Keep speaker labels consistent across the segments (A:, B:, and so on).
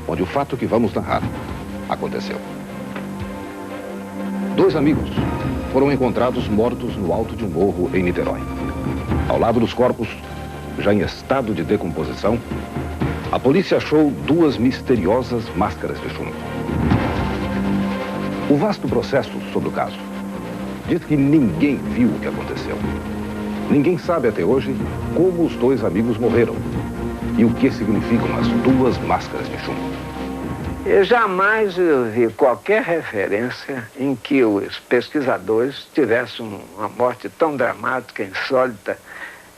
A: onde o fato que vamos narrar aconteceu. 2 amigos foram encontrados mortos no alto de um morro em Niterói. Ao lado dos corpos, já em estado de decomposição, a polícia achou 2 misteriosas máscaras de chumbo. O vasto processo sobre o caso diz que ninguém viu o que aconteceu. Ninguém sabe até hoje como os 2 amigos morreram e o que significam as 2 máscaras de chumbo.
B: Eu jamais vi qualquer referência em que os pesquisadores tivessem uma morte tão dramática, insólita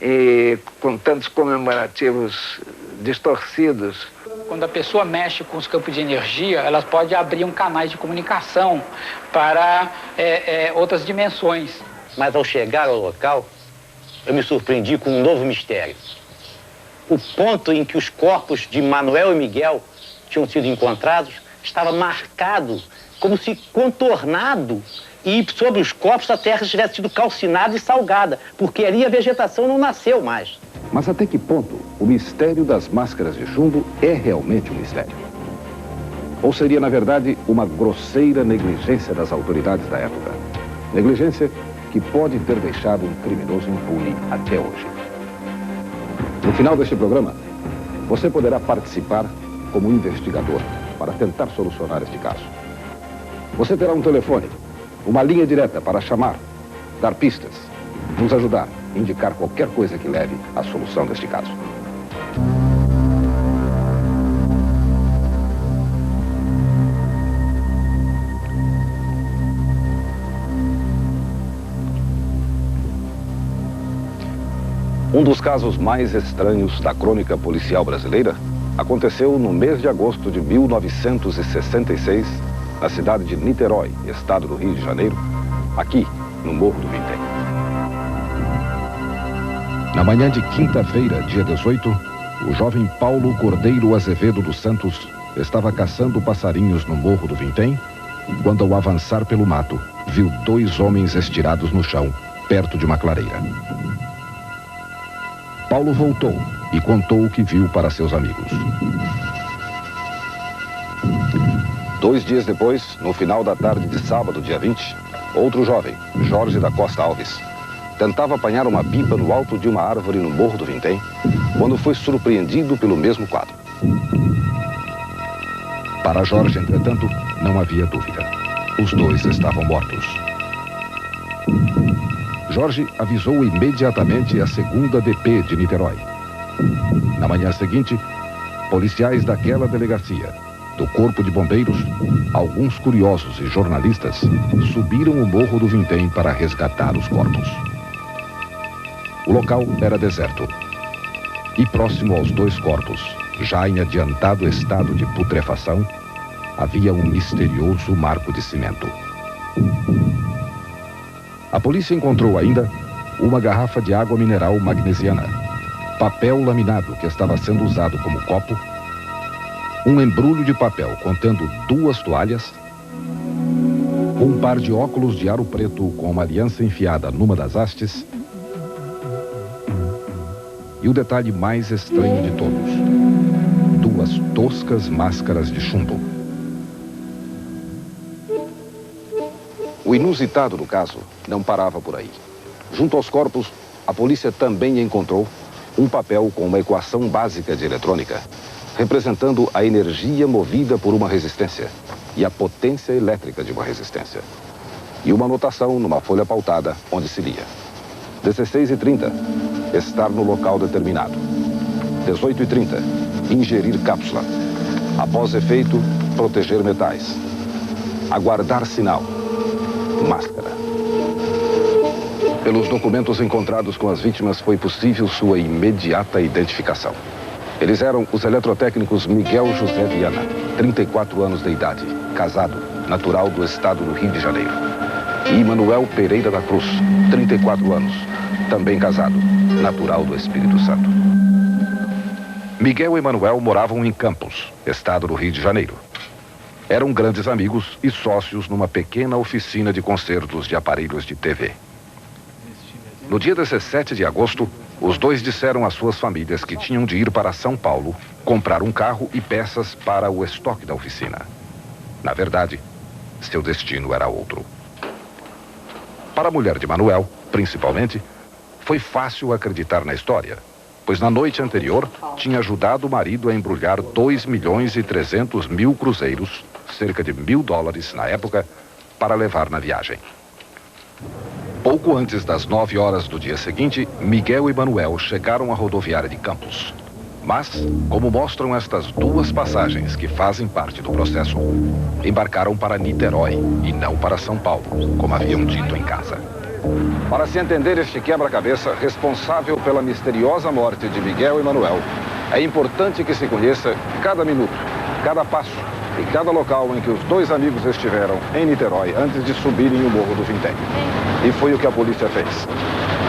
B: e com tantos comemorativos distorcidos.
C: Quando a pessoa mexe com os campos de energia, ela pode abrir canais de comunicação para outras dimensões.
D: Mas ao chegar ao local, eu me surpreendi com um novo mistério. O ponto em que os corpos de Manuel e Miguel tinham sido encontrados estava marcado, como se contornado, e sobre os corpos a terra tivesse sido calcinada e salgada, porque ali a vegetação não nasceu mais.
A: Mas até que ponto o mistério das máscaras de chumbo é realmente um mistério? Ou seria, na verdade, uma grosseira negligência das autoridades da época? Negligência que pode ter deixado um criminoso impune até hoje. No final deste programa, você poderá participar como investigador para tentar solucionar este caso. Você terá um telefone, uma linha direta para chamar, dar pistas, nos ajudar, indicar qualquer coisa que leve à solução deste caso. Um dos casos mais estranhos da crônica policial brasileira aconteceu no mês de agosto de 1966, na cidade de Niterói, estado do Rio de Janeiro, aqui no Morro do Vintém. Na manhã de quinta-feira, dia 18, o jovem Paulo Cordeiro Azevedo dos Santos estava caçando passarinhos no Morro do Vintém, quando, ao avançar pelo mato, viu 2 homens estirados no chão, perto de uma clareira. Paulo voltou e contou o que viu para seus amigos. 2 dias depois, no final da tarde de sábado, dia 20, outro jovem, Jorge da Costa Alves, tentava apanhar uma pipa no alto de uma árvore no Morro do Vintém, quando foi surpreendido pelo mesmo quadro. Para Jorge, entretanto, não havia dúvida. Os 2 estavam mortos. Jorge avisou imediatamente a 2ª DP de Niterói. Na manhã seguinte, policiais daquela delegacia, do Corpo de Bombeiros, alguns curiosos e jornalistas subiram o Morro do Vintém para resgatar os corpos. O local era deserto. E próximo aos 2 corpos, já em adiantado estado de putrefação, havia um misterioso marco de cimento. A polícia encontrou ainda uma garrafa de água mineral magnesiana, papel laminado que estava sendo usado como copo, um embrulho de papel contendo 2 toalhas, um par de óculos de aro preto com uma aliança enfiada numa das hastes e o detalhe mais estranho de todos, 2 toscas máscaras de chumbo. O inusitado do caso não parava por aí. Junto aos corpos, a polícia também encontrou um papel com uma equação básica de eletrônica, representando a energia movida por uma resistência e a potência elétrica de uma resistência. E uma anotação numa folha pautada, onde se lia: 16h30, estar no local determinado. 18h30, ingerir cápsula. Após efeito, proteger metais. Aguardar sinal. Máscara. Pelos documentos encontrados com as vítimas, foi possível sua imediata identificação. Eles eram os eletrotécnicos Miguel José Viana, 34 anos de idade, casado, natural do estado do Rio de Janeiro. E Manuel Pereira da Cruz, 34 anos, também casado, natural do Espírito Santo. Miguel e Manuel moravam em Campos, estado do Rio de Janeiro. Eram grandes amigos e sócios numa pequena oficina de consertos de aparelhos de TV. No dia 17 de agosto, Os dois disseram às suas famílias que tinham de ir para São Paulo comprar um carro e peças para o estoque da oficina. Na verdade, seu destino era outro. Para a mulher de Manuel, principalmente, foi fácil acreditar na história, pois na noite anterior tinha ajudado o marido a embrulhar 2.300.000 cruzeiros, cerca de $1.000 na época, para levar na viagem. Pouco antes das 9 horas do dia seguinte, Miguel e Manuel chegaram à rodoviária de Campos. Mas, como mostram estas duas passagens que fazem parte do processo, embarcaram para Niterói e não para São Paulo, como haviam dito em casa. Para se entender este quebra-cabeça responsável pela misteriosa morte de Miguel e Manuel, é importante que se conheça cada minuto, cada passo e cada local em que os dois amigos estiveram em Niterói antes de subirem o Morro do Vintém. E foi o que a polícia fez.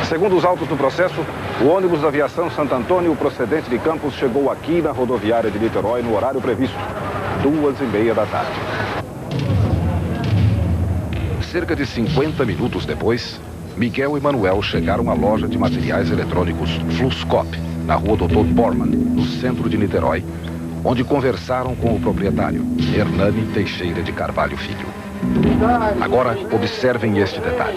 A: Segundo os autos do processo, o ônibus da aviação Santo Antônio, procedente de Campos, chegou aqui na rodoviária de Niterói no horário previsto, 2h30 da tarde. Cerca de 50 minutos depois, Miguel e Manuel chegaram à loja de materiais eletrônicos Fluscop, na rua Dr. Bormann, no centro de Niterói, onde conversaram com o proprietário, Hernani Teixeira de Carvalho Filho. Agora, observem este detalhe.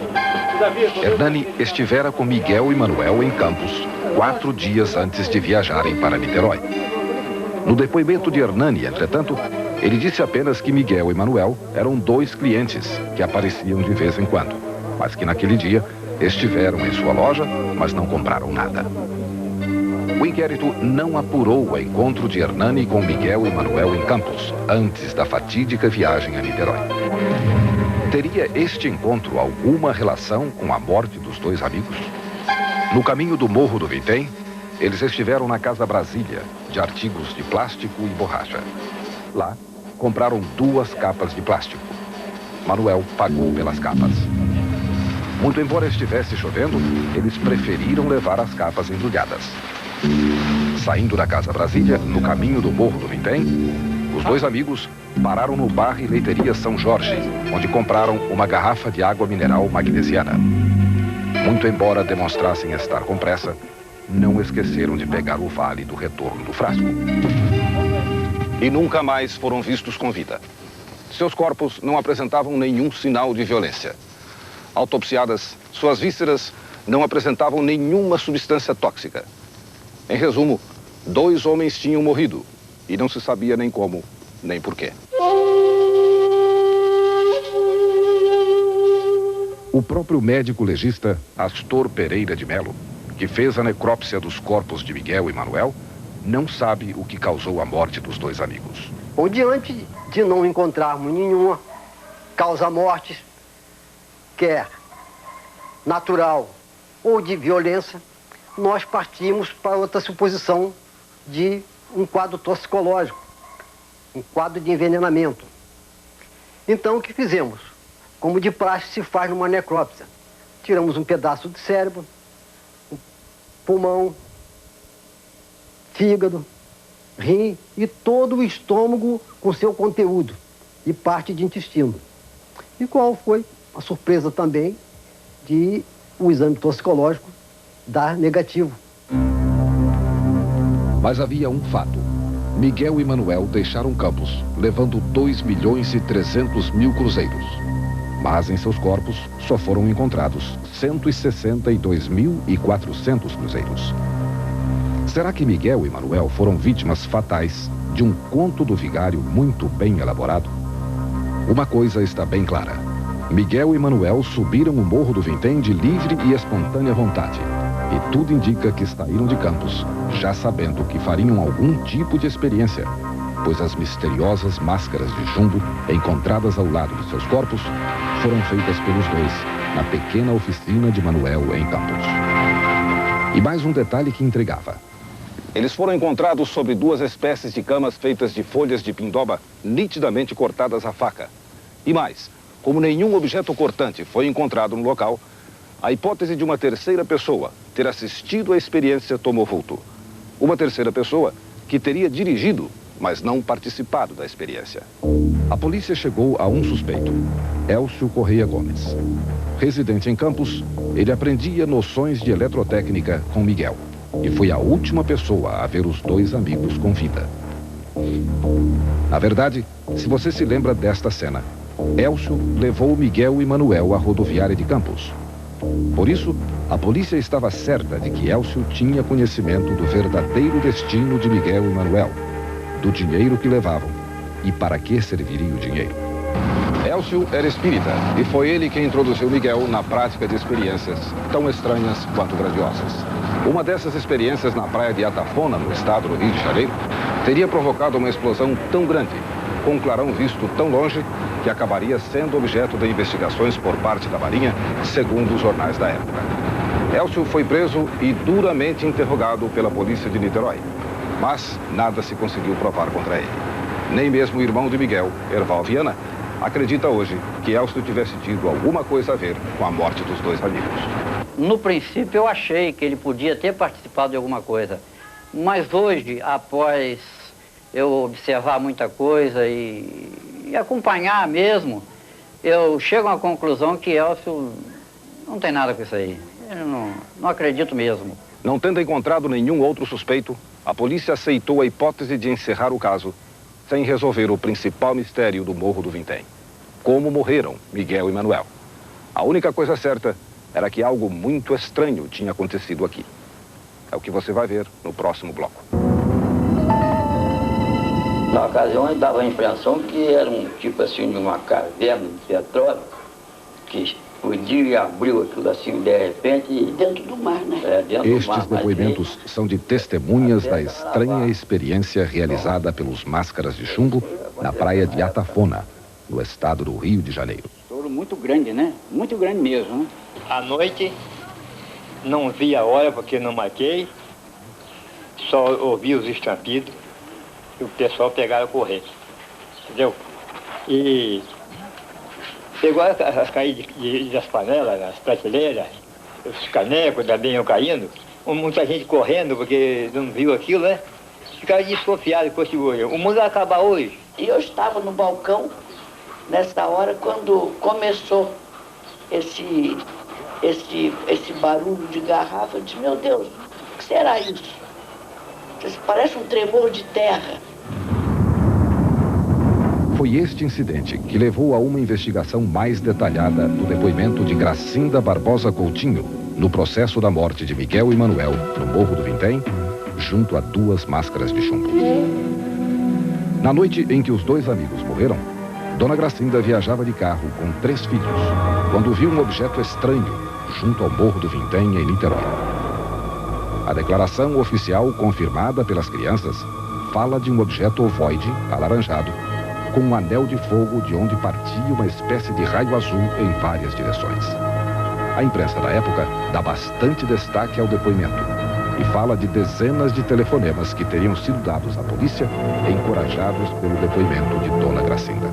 A: Hernani estivera com Miguel e Manuel em Campos 4 dias antes de viajarem para Niterói. No depoimento de Hernani, entretanto, ele disse apenas que Miguel e Manuel eram 2 clientes que apareciam de vez em quando, mas que naquele dia estiveram em sua loja, mas não compraram nada. O inquérito não apurou o encontro de Hernani com Miguel e Manuel em Campos, antes da fatídica viagem a Niterói. Teria este encontro alguma relação com a morte dos 2 amigos? No caminho do Morro do Vintém, eles estiveram na Casa Brasília, de artigos de plástico e borracha. Lá, compraram 2 capas de plástico. Manuel pagou pelas capas. Muito embora estivesse chovendo, eles preferiram levar as capas embrulhadas. Saindo da Casa Brasília, no caminho do Morro do Vintém, os 2 amigos pararam no bar e leiteria São Jorge, onde compraram uma garrafa de água mineral magnesiana. Muito embora demonstrassem estar com pressa, não esqueceram de pegar o vale do retorno do frasco. E nunca mais foram vistos com vida. Seus corpos não apresentavam nenhum sinal de violência. Autopsiadas, suas vísceras não apresentavam nenhuma substância tóxica. Em resumo, 2 homens tinham morrido e não se sabia nem como, nem porquê. O próprio médico legista Astor Pereira de Melo, que fez a necrópsia dos corpos de Miguel e Manuel, não sabe o que causou a morte dos 2 amigos.
E: Ou diante de não encontrarmos nenhuma causa-morte, quer natural ou de violência, nós partimos para outra suposição de um quadro toxicológico, um quadro de envenenamento. Então, o que fizemos? Como de praxe se faz numa necrópsia. Tiramos um pedaço de cérebro, um pulmão, fígado, rim e todo o estômago com seu conteúdo e parte de intestino. E qual foi a surpresa também de o exame toxicológico dar negativo.
A: Mas havia um fato. Miguel e Manuel deixaram Campos, levando 2.300.000 cruzeiros. Mas em seus corpos só foram encontrados 162.400 cruzeiros. Será que Miguel e Manuel foram vítimas fatais de um conto do vigário muito bem elaborado? Uma coisa está bem clara. Miguel e Manuel subiram o Morro do Vintém de livre e espontânea vontade. E tudo indica que saíram de Campos, já sabendo que fariam algum tipo de experiência, pois as misteriosas máscaras de chumbo encontradas ao lado de seus corpos foram feitas pelos 2 na pequena oficina de Manuel em Campos. E mais um detalhe que intrigava. Eles foram encontrados sobre 2 espécies de camas feitas de folhas de pindoba nitidamente cortadas à faca. E mais, como nenhum objeto cortante foi encontrado no local, a hipótese de uma terceira pessoa ter assistido à experiência tomou vulto. Uma terceira pessoa que teria dirigido mas não participado da experiência. A polícia chegou a um suspeito, Elcio Correia Gomes. Residente em Campos, ele aprendia noções de eletrotécnica com Miguel e foi a última pessoa a ver os dois amigos com vida. Na verdade, se você se lembra desta cena, Elcio levou Miguel e Manuel à rodoviária de Campos. Por isso, a polícia estava certa de que Elcio tinha conhecimento do verdadeiro destino de Miguel e Manuel, do dinheiro que levavam e para que serviria o dinheiro. Elcio era espírita e foi ele quem introduziu Miguel na prática de experiências tão estranhas quanto grandiosas. Uma dessas experiências na praia de Atafona, no estado do Rio de Janeiro, teria provocado uma explosão tão grande, com um clarão visto tão longe, que acabaria sendo objeto de investigações por parte da Marinha, segundo os jornais da época. Elcio foi preso e duramente interrogado pela polícia de Niterói, mas nada se conseguiu provar contra ele. Nem mesmo o irmão de Miguel, Erval Viana, acredita hoje que Elcio tivesse tido alguma coisa a ver com a morte dos dois amigos.
F: No princípio eu achei que ele podia ter participado de alguma coisa, mas hoje, após eu observar muita coisa e acompanhar mesmo, eu chego à conclusão que Elcio não tem nada com isso aí. Eu não acredito mesmo.
A: Não tendo encontrado nenhum outro suspeito, a polícia aceitou a hipótese de encerrar o caso sem resolver o principal mistério do Morro do Vintém. Como morreram Miguel e Manuel. A única coisa certa era que algo muito estranho tinha acontecido aqui. É o que você vai ver no próximo bloco.
G: Na ocasião, dava a impressão que era um tipo assim de uma caverna de petróleo que explodiu e abriu aquilo assim de repente.
H: Dentro do mar, né?
A: Estes depoimentos são de testemunhas da estranha experiência realizada pelos Máscaras de Chumbo na praia de Atafona, no estado do Rio de Janeiro.
C: Estouro muito grande, né? Muito grande mesmo, né?
I: À noite, não vi a hora porque não marquei, só ouvi os estampidos e o pessoal pegaram a correr, entendeu? E pegou as caídas das panelas, as prateleiras, os canecos também iam caindo, muita gente correndo porque não viu aquilo, né? Ficaram desconfiados com esse olho. O mundo vai acabar hoje.
H: E eu estava no balcão nessa hora quando começou esse barulho de garrafa. Eu disse, meu Deus, o que será isso? Isso parece um tremor de terra.
A: Foi este incidente que levou a uma investigação mais detalhada do depoimento de Gracinda Barbosa Coutinho no processo da morte de Miguel e Manuel no Morro do Vintém, junto a duas máscaras de chumbo. Na noite em que os dois amigos morreram, Dona Gracinda viajava de carro com 3 filhos, quando viu um objeto estranho junto ao Morro do Vintém, em Niterói. A declaração oficial confirmada pelas crianças fala de um objeto ovoide, alaranjado, com um anel de fogo de onde partia uma espécie de raio azul em várias direções. A imprensa da época dá bastante destaque ao depoimento e fala de dezenas de telefonemas que teriam sido dados à polícia, encorajados pelo depoimento de Dona Gracinda.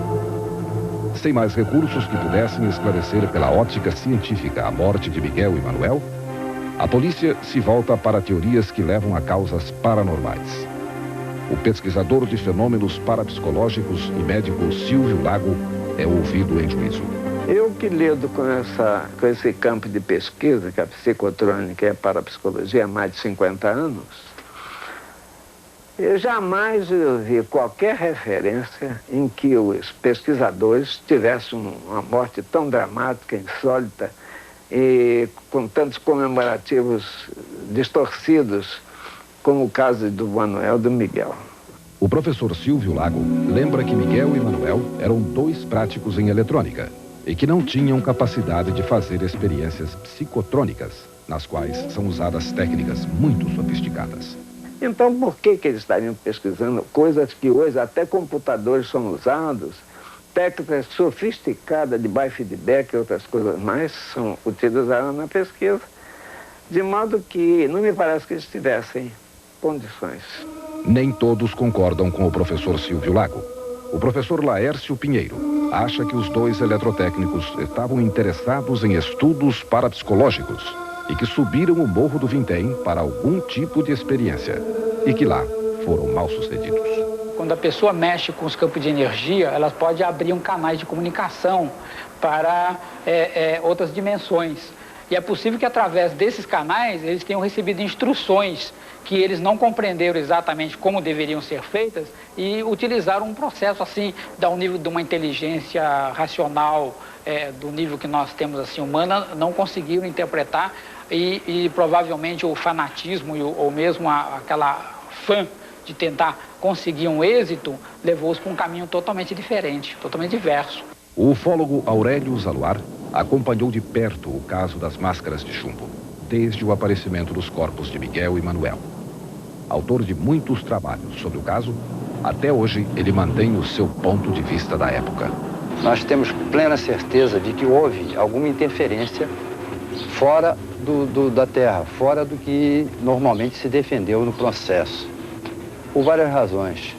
A: Sem mais recursos que pudessem esclarecer pela ótica científica a morte de Miguel e Manuel, a polícia se volta para teorias que levam a causas paranormais. O pesquisador de fenômenos parapsicológicos e médico Silvio Lago é ouvido em juízo.
B: Eu que lido com esse campo de pesquisa, que a psicotrônica e a parapsicologia há mais de 50 anos, eu jamais vi qualquer referência em que os pesquisadores tivessem uma morte tão dramática, insólita e com tantos comemorativos distorcidos, como o caso do Manuel e do Miguel.
A: O professor Silvio Lago lembra que Miguel e Manuel eram 2 práticos em eletrônica e que não tinham capacidade de fazer experiências psicotrônicas, nas quais são usadas técnicas muito sofisticadas.
B: Então, por que eles estariam pesquisando coisas que hoje até computadores são usados, técnicas sofisticadas de biofeedback e outras coisas mais são utilizadas na pesquisa, de modo que não me parece que eles tivessem condições.
A: Nem todos concordam com o professor Silvio Lago. O professor Laércio Pinheiro acha que os 2 eletrotécnicos estavam interessados em estudos parapsicológicos e que subiram o Morro do Vintém para algum tipo de experiência e que lá foram mal sucedidos.
C: quando a pessoa mexe com os campos de energia, ela pode abrir um canal de comunicação para outras dimensões. E é possível que através desses canais eles tenham recebido instruções que eles não compreenderam exatamente como deveriam ser feitas e utilizaram um processo assim, ao nível de uma inteligência racional, do nível que nós temos assim humana, não conseguiram interpretar e provavelmente o fanatismo ou mesmo aquela fã de tentar conseguir um êxito levou-os para um caminho totalmente diferente, totalmente diverso.
A: O ufólogo Aurélio Zaluar acompanhou de perto o caso das máscaras de chumbo, desde o aparecimento dos corpos de Miguel e Manuel. Autor de muitos trabalhos sobre o caso, até hoje ele mantém o seu ponto de vista da época.
F: Nós temos plena certeza de que houve alguma interferência fora da Terra, fora do que normalmente se defendeu no processo. Por várias razões.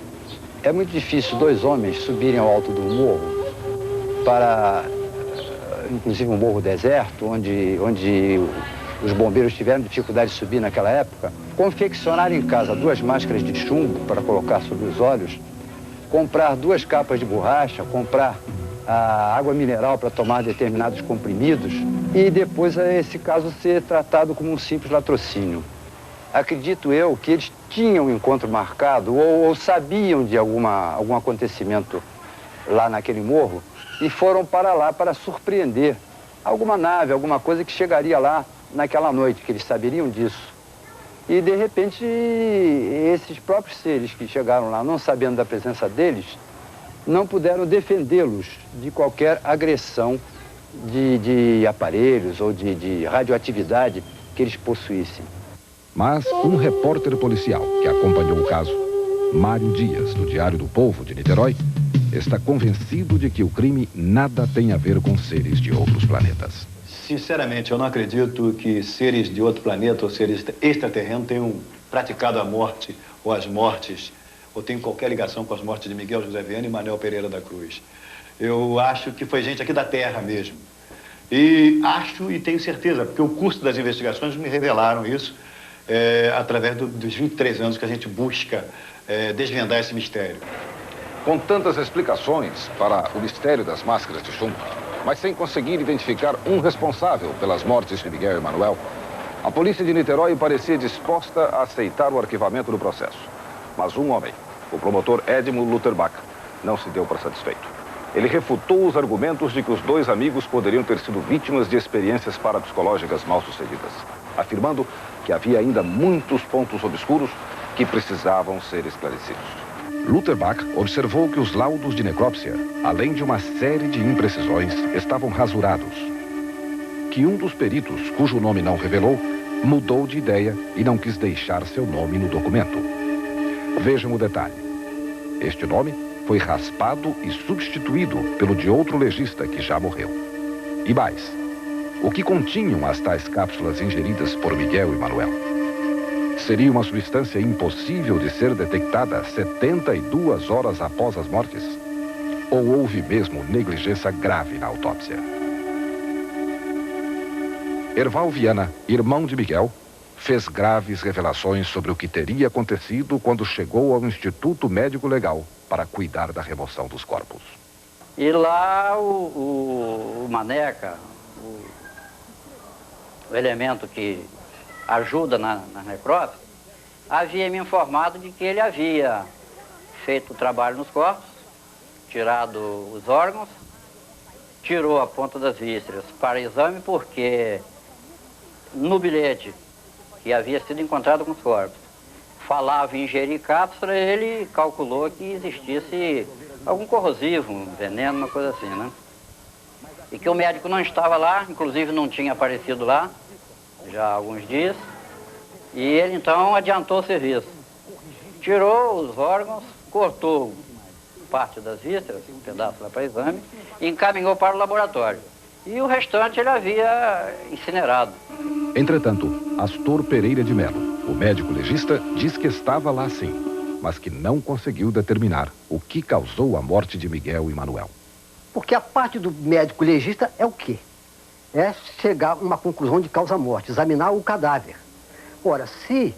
F: É muito difícil dois homens subirem ao alto do morro para, inclusive um morro deserto, onde os bombeiros tiveram dificuldade de subir naquela época, confeccionar em casa 2 máscaras de chumbo para colocar sobre os olhos, comprar 2 capas de borracha, comprar a água mineral para tomar determinados comprimidos e depois esse caso ser tratado como um simples latrocínio. Acredito eu que eles tinham um encontro marcado ou sabiam de algum acontecimento lá naquele morro e foram para lá para surpreender alguma nave, alguma coisa que chegaria lá naquela noite, que eles saberiam disso. E, de repente, esses próprios seres que chegaram lá, não sabendo da presença deles, não puderam defendê-los de qualquer agressão de aparelhos ou de radioatividade que eles possuíssem.
A: Mas um repórter policial que acompanhou o caso, Mário Dias, do Diário do Povo de Niterói, está convencido de que o crime nada tem a ver com seres de outros planetas.
J: Sinceramente, eu não acredito que seres de outro planeta ou seres extraterrenos tenham praticado a morte ou as mortes, ou tenham qualquer ligação com as mortes de Miguel José Viana e Manuel Pereira da Cruz. Eu acho que foi gente aqui da Terra mesmo. E acho e tenho certeza, porque o curso das investigações me revelaram isso através dos 23 anos que a gente busca desvendar esse mistério.
A: Com tantas explicações para o mistério das máscaras de chumbo, mas sem conseguir identificar um responsável pelas mortes de Miguel e Manuel, a polícia de Niterói parecia disposta a aceitar o arquivamento do processo. Mas um homem, o promotor Edmo Lutherbach, não se deu por satisfeito. Ele refutou os argumentos de que os 2 amigos poderiam ter sido vítimas de experiências parapsicológicas mal-sucedidas, afirmando que havia ainda muitos pontos obscuros que precisavam ser esclarecidos. Lutherbach observou que os laudos de necrópsia, além de uma série de imprecisões, estavam rasurados. Que um dos peritos, cujo nome não revelou, mudou de ideia e não quis deixar seu nome no documento. Vejam o detalhe. Este nome foi raspado e substituído pelo de outro legista que já morreu. E mais, o que continham as tais cápsulas ingeridas por Miguel e Manuel? Seria uma substância impossível de ser detectada 72 horas após as mortes? Ou houve mesmo negligência grave na autópsia? Erval Viana, irmão de Miguel, fez graves revelações sobre o que teria acontecido quando chegou ao Instituto Médico Legal para cuidar da remoção dos corpos.
F: E lá o Maneca, o elemento que ajuda na necrópsia, havia me informado de que ele havia feito o trabalho nos corpos, tirado os órgãos, tirou a ponta das vísceras para exame porque no bilhete que havia sido encontrado com os corpos falava em ingerir cápsula, ele calculou que existisse algum corrosivo, um veneno, uma coisa assim, né? E que o médico não estava lá, inclusive não tinha aparecido lá já há alguns dias, e ele então adiantou o serviço. Tirou os órgãos, cortou parte das vísceras, um pedaço lá para exame, e encaminhou para o laboratório. E o restante ele havia incinerado.
A: Entretanto, Astor Pereira de Melo, o médico legista, diz que estava lá sim, mas que não conseguiu determinar o que causou a morte de Miguel e Manuel.
E: Porque a parte do médico legista é o quê? É chegar a uma conclusão de causa-morte, examinar o cadáver. Ora, se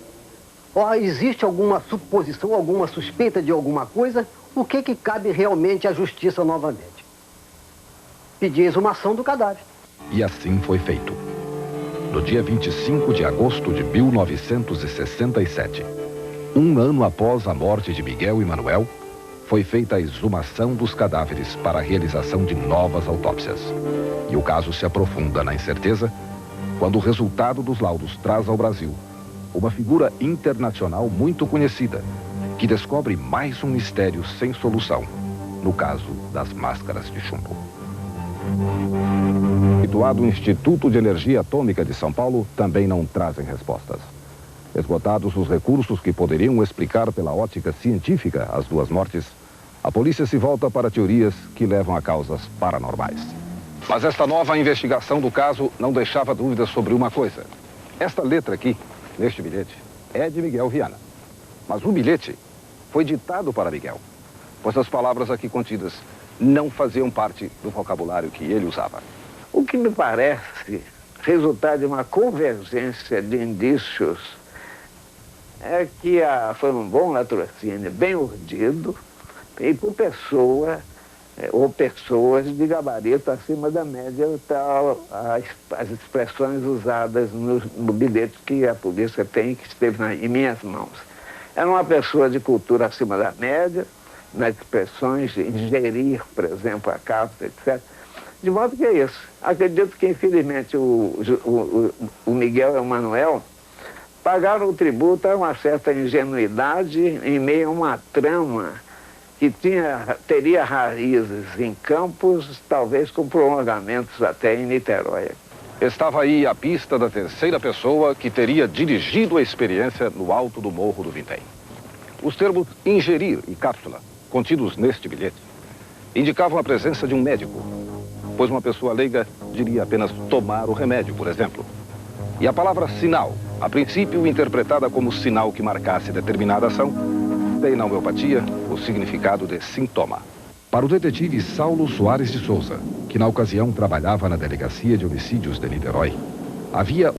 E: existe alguma suposição, alguma suspeita de alguma coisa, o que cabe realmente à justiça novamente? Pedir a exumação do cadáver.
A: E assim foi feito. No dia 25 de agosto de 1967, um ano após a morte de Miguel e Manuel, foi feita a exumação dos cadáveres para a realização de novas autópsias. E o caso se aprofunda na incerteza quando o resultado dos laudos traz ao Brasil uma figura internacional muito conhecida, que descobre mais um mistério sem solução, no caso das máscaras de chumbo. O Instituto de Energia Atômica de São Paulo também não trazem respostas. Esgotados os recursos que poderiam explicar pela ótica científica as duas mortes, a polícia se volta para teorias que levam a causas paranormais. Mas esta nova investigação do caso não deixava dúvidas sobre uma coisa. Esta letra aqui, neste bilhete, é de Miguel Viana. Mas o bilhete foi ditado para Miguel, pois as palavras aqui contidas não faziam parte do vocabulário que ele usava.
B: O que me parece resultar de uma convergência de indícios é que foi um bom latrocínio bem urdido e por pessoa ou pessoas de gabarito acima da média, tal as expressões usadas no bilhete que a polícia tem, que esteve em minhas mãos. Era uma pessoa de cultura acima da média, nas expressões de ingerir, por exemplo, a capa, etc. De modo que é isso. Acredito que, infelizmente, o Miguel e o Manuel pagaram o tributo a uma certa ingenuidade em meio a uma trama que teria raízes em Campos, talvez com prolongamentos até em Niterói.
A: Estava aí a pista da terceira pessoa que teria dirigido a experiência no alto do Morro do Vintém. Os termos ingerir e cápsula, contidos neste bilhete, indicavam a presença de um médico, pois uma pessoa leiga diria apenas tomar o remédio, por exemplo. E a palavra sinal, a princípio interpretada como sinal que marcasse determinada ação, tem na homeopatia o significado de sintoma. Para o detetive Saulo Soares de Souza, que na ocasião trabalhava na Delegacia de Homicídios de Niterói, havia